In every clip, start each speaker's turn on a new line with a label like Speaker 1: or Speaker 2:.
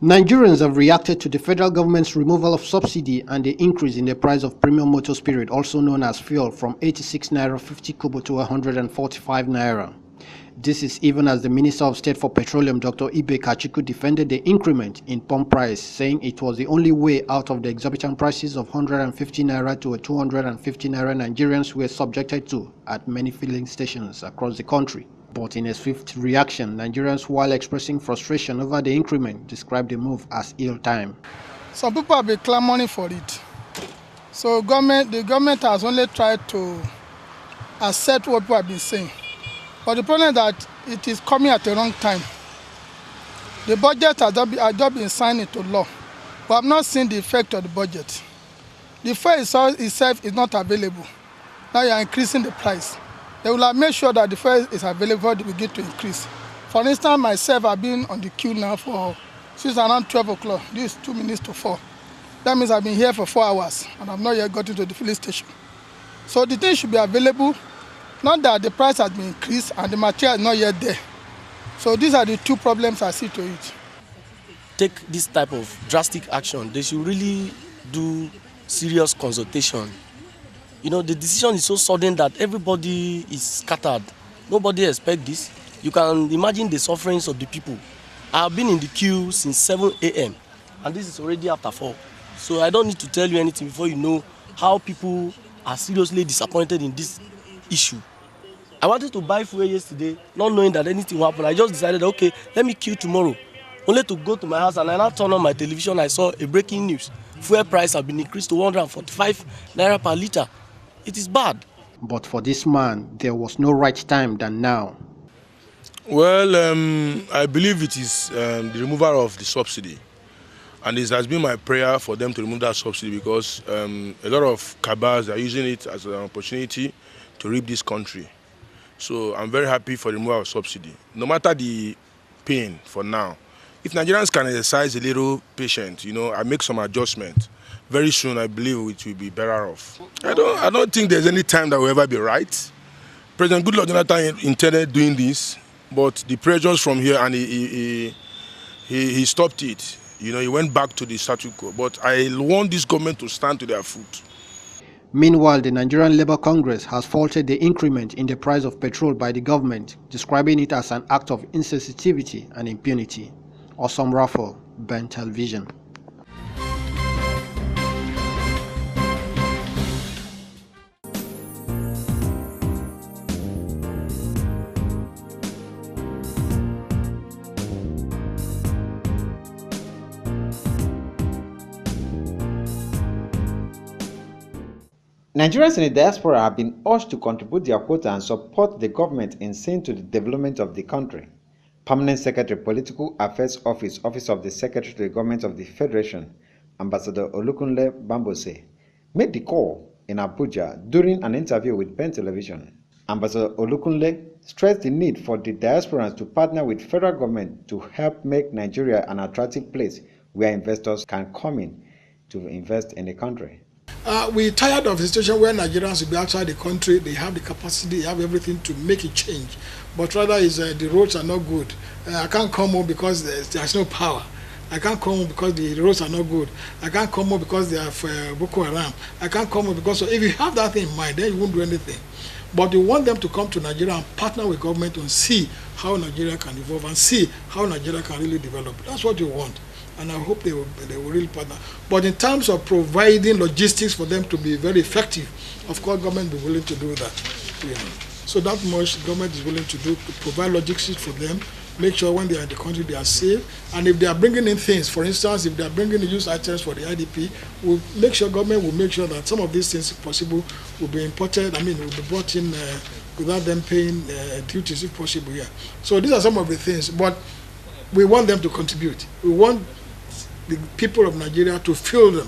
Speaker 1: Nigerians have reacted to the federal government's removal of subsidy and the increase in the price of premium motor spirit, also known as fuel, from 86 naira 50 kobo to 145 naira. This is even as the Minister of State for Petroleum, Dr. Ibe Kachiku, defended the increment in pump price, saying it was the only way out of the exorbitant prices of 150 naira to 250 naira Nigerians were subjected to at many filling stations across the country. But in a swift reaction, Nigerians, while expressing frustration over the increment, described the move as ill-timed.
Speaker 2: Some people have been clamoring for it. So the government has only tried to accept what people have been saying. But the problem is that it is coming at the wrong time. The budget has just been signed into law. We have not seen the effect of the budget. The fare itself is not available. Now you are increasing the price. They will have made sure that the fare is available to begin to increase. For instance, myself, I've been on the queue now since around 12 o'clock. This is 2 minutes to 4. That means I've been here for 4 hours and I've not yet gotten to the filling station. So the thing should be available, not that the price has been increased and the material is not yet there. So these are the two problems I see to it.
Speaker 3: Take this type of drastic action. They should really do serious consultation. You know, the decision is so sudden that everybody is scattered. Nobody expects this. You can imagine the sufferings of the people. I have been in the queue since 7 a.m. and this is already after 4. So I don't need to tell you anything before you know how people are seriously disappointed in this issue. I wanted to buy fuel yesterday, not knowing that anything will happen. I just decided, okay, let me queue tomorrow. Only to go to my house, and I now turned on my television, I saw a breaking news. Fuel price has been increased to 145 naira per litre. It is bad.
Speaker 1: But for this man, there was no right time than now.
Speaker 4: Well, I believe it is the removal of the subsidy. And it has been my prayer for them to remove that subsidy because a lot of cabals are using it as an opportunity to reap this country. So I'm very happy for the removal of subsidy. No matter the pain for now, if Nigerians can exercise a little patience, I make some adjustments. Very soon, I believe it will be better off. I don't think there's any time that will ever be right. President Goodluck Jonathan intended doing this, but the pressures from here, and he stopped it. He went back to the status quo. But I want this government to stand to their foot.
Speaker 1: Meanwhile, the Nigerian Labour Congress has faulted the increment in the price of petrol by the government, describing it as an act of insensitivity and impunity. Awesome Raffle, Ben Television.
Speaker 5: Nigerians in the diaspora have been urged to contribute their quota and support the government in seeing to the development of the country. Permanent Secretary, Political Affairs Office of the Secretary to the Government of the Federation, Ambassador Olukunle Bambose, made the call in Abuja during an interview with Ben Television. Ambassador Olukunle stressed the need for the diasporans to partner with federal government to help make Nigeria an attractive place where investors can come in to invest in the country.
Speaker 2: We're tired of the situation where Nigerians will be outside the country, they have the capacity, they have everything to make a change. But rather the roads are not good. I can't come home because there's no power. I can't come home because the roads are not good. I can't come home because they have Boko Haram. I can't come home because, so if you have that in mind, then you won't do anything. But you want them to come to Nigeria and partner with government and see how Nigeria can evolve and see how Nigeria can really develop. That's what you want. And I hope they will really partner. But in terms of providing logistics for them to be very effective, of course, government will be willing to do that. So that much government is willing to do, to provide logistics for them, make sure when they are in the country they are safe. And if they are bringing in things, for instance, if they are bringing in used items for the IDP, we'll make sure government will make sure that some of these things, if possible, will be imported. Will be brought in without them paying duties, if possible. Yeah. So these are some of the things. But we want them to contribute. We want the people of Nigeria to feel them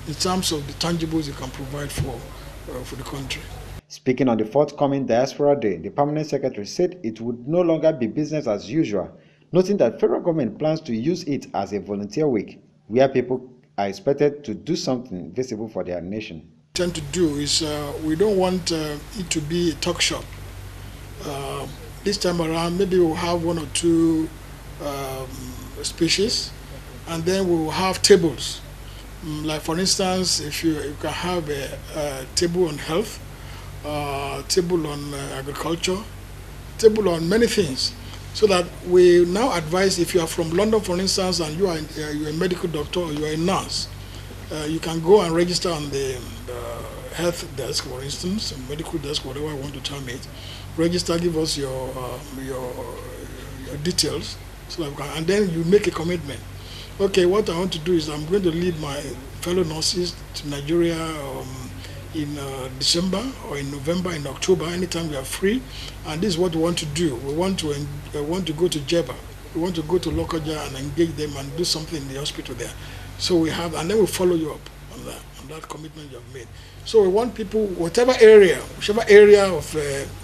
Speaker 2: in terms of the tangibles they can provide for the country.
Speaker 5: Speaking on the forthcoming Diaspora Day, the Permanent Secretary said it would no longer be business as usual, noting that federal government plans to use it as a volunteer week, where people are expected to do something visible for their nation.
Speaker 2: What we tend to do is we don't want it to be a talk shop. This time around, maybe we'll have 1 or 2 speeches. and then we will have tables. Like for instance, if you can have a table on health, table on agriculture, table on many things, so that we now advise if you are from London, for instance, and you're a medical doctor or you're a nurse, you can go and register on the health desk, for instance, medical desk, whatever I want to term it. Register, give us your details, so that we can, and then you make a commitment. Okay, what I want to do is I'm going to lead my fellow nurses to Nigeria in December or in November, in October, anytime we are free, and this is what we want to do. We want to go to Jeba, we want to go to Lokoja and engage them and do something in the hospital there. So we have, and then we follow you up on that commitment you have made. So we want people, whichever area of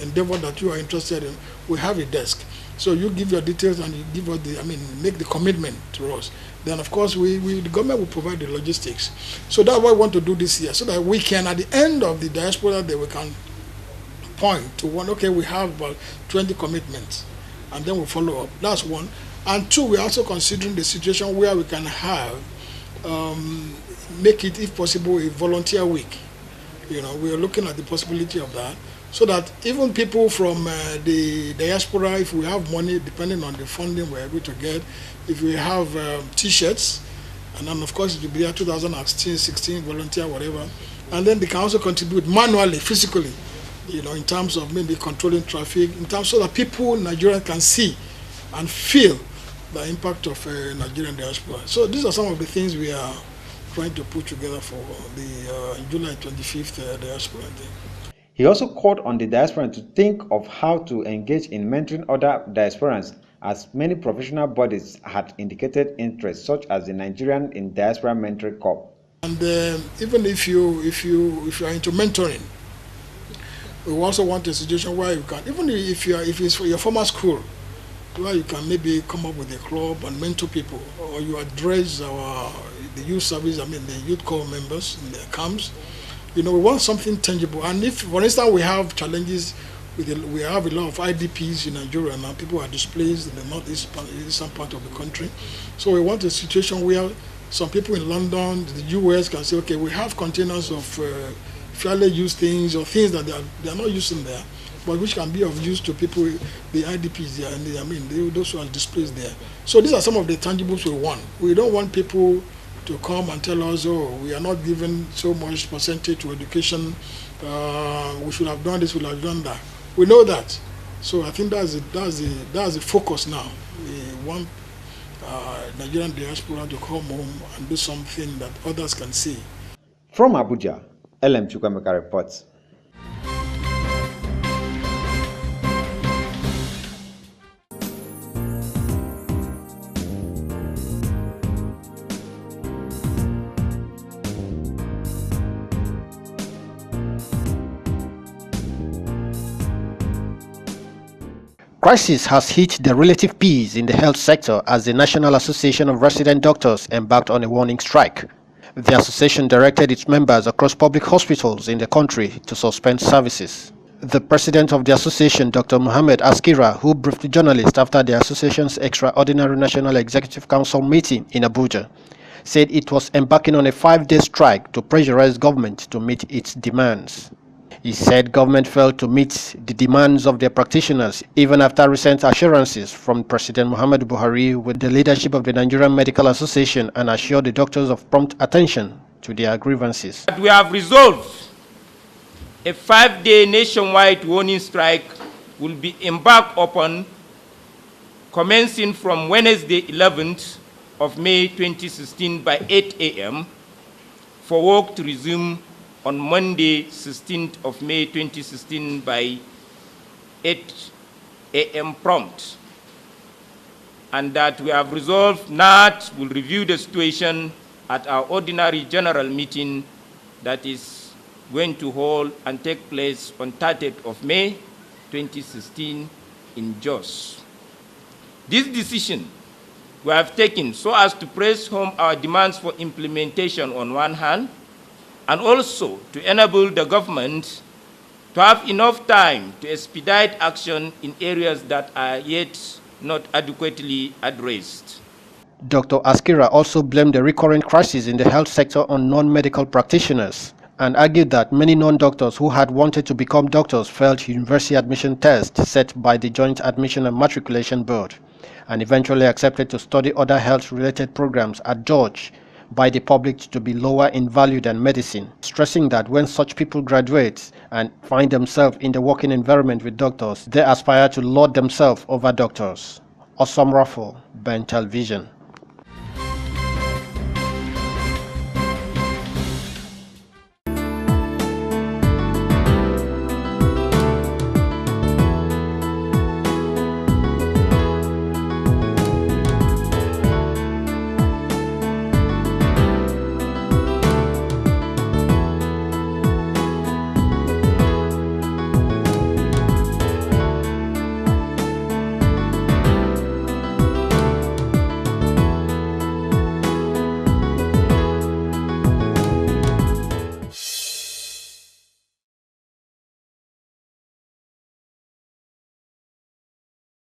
Speaker 2: endeavor that you are interested in, we have a desk. So you give your details and you give us make the commitment to us. Then of course the government will provide the logistics. So that's what we want to do this year, so that we can, at the end of the diaspora day, we can point to one, okay, we have about 20 commitments, and then we'll follow up. That's one. And two, we're also considering the situation where we can have, make it, if possible, a volunteer week. You know, we are looking at the possibility of that, so that even people from the diaspora, if we have money, depending on the funding we're able to get, if we have T-shirts, and then of course it will be a 2016, 16 volunteer, whatever, and then they can also contribute manually, physically, you know, in terms of maybe controlling traffic, in terms so that people in Nigeria can see and feel the impact of Nigerian diaspora. So these are some of the things we are trying to put together for the July 25th diaspora day.
Speaker 5: He also called on the diasporans to think of how to engage in mentoring other diasporans, as many professional bodies had indicated interest, such as the Nigerian in Diaspora Mentoring Corps.
Speaker 2: And even if you are into mentoring, we also want a situation where you can, even if it's for your former school, where you can maybe come up with a club and mentor people, or you address the youth service, the youth corps members in their camps. You know, we want something tangible. And if, for instance, we have challenges, we have a lot of IDPs in Nigeria now, people are displaced in the northeastern part of the country. So we want a situation where some people in London, the US can say, okay, we have containers of fairly used things, or things that they are not using there, but which can be of use to people, the IDPs there, and those who are displaced there. So these are some of the tangibles we want. We don't want people to come and tell us, oh, we are not giving so much percentage to education, we should have done this, we should have done that. We know that. So I think that's the focus now. We want Nigerian diaspora to come home and do something that others can see.
Speaker 5: From Abuja, LM Chukwemeka reports.
Speaker 1: Crisis has hit the relative peace in the health sector as the National Association of Resident Doctors embarked on a warning strike. The association directed its members across public hospitals in the country to suspend services. The president of the association, Dr. Mohammed Askira, who briefed journalists after the association's extraordinary National Executive Council meeting in Abuja, said it was embarking on a 5-day strike to pressurize government to meet its demands. He said government failed to meet the demands of their practitioners even after recent assurances from President Muhammadu Buhari with the leadership of the Nigerian Medical Association, and assured the doctors of prompt attention to their grievances.
Speaker 6: We have resolved a 5-day nationwide warning strike will be embarked upon commencing from Wednesday 11th of May 2016 by 8 a.m. for work to resume on Monday, 16th of May 2016 by 8 a.m. prompt. And that we have resolved NAT will review the situation at our ordinary general meeting that is going to hold and take place on 30th of May 2016 in Jos. This decision we have taken so as to press home our demands for implementation on one hand, and also to enable the government to have enough time to expedite action in areas that are yet not adequately addressed.
Speaker 1: Dr. Askira also blamed the recurrent crisis in the health sector on non-medical practitioners and argued that many non-doctors who had wanted to become doctors failed university admission tests set by the Joint Admission and Matriculation Board and eventually accepted to study other health-related programs adjudged by the public to be lower in value than medicine, stressing that when such people graduate and find themselves in the working environment with doctors, they aspire to lord themselves over doctors. Osam Raffle, Ben Television.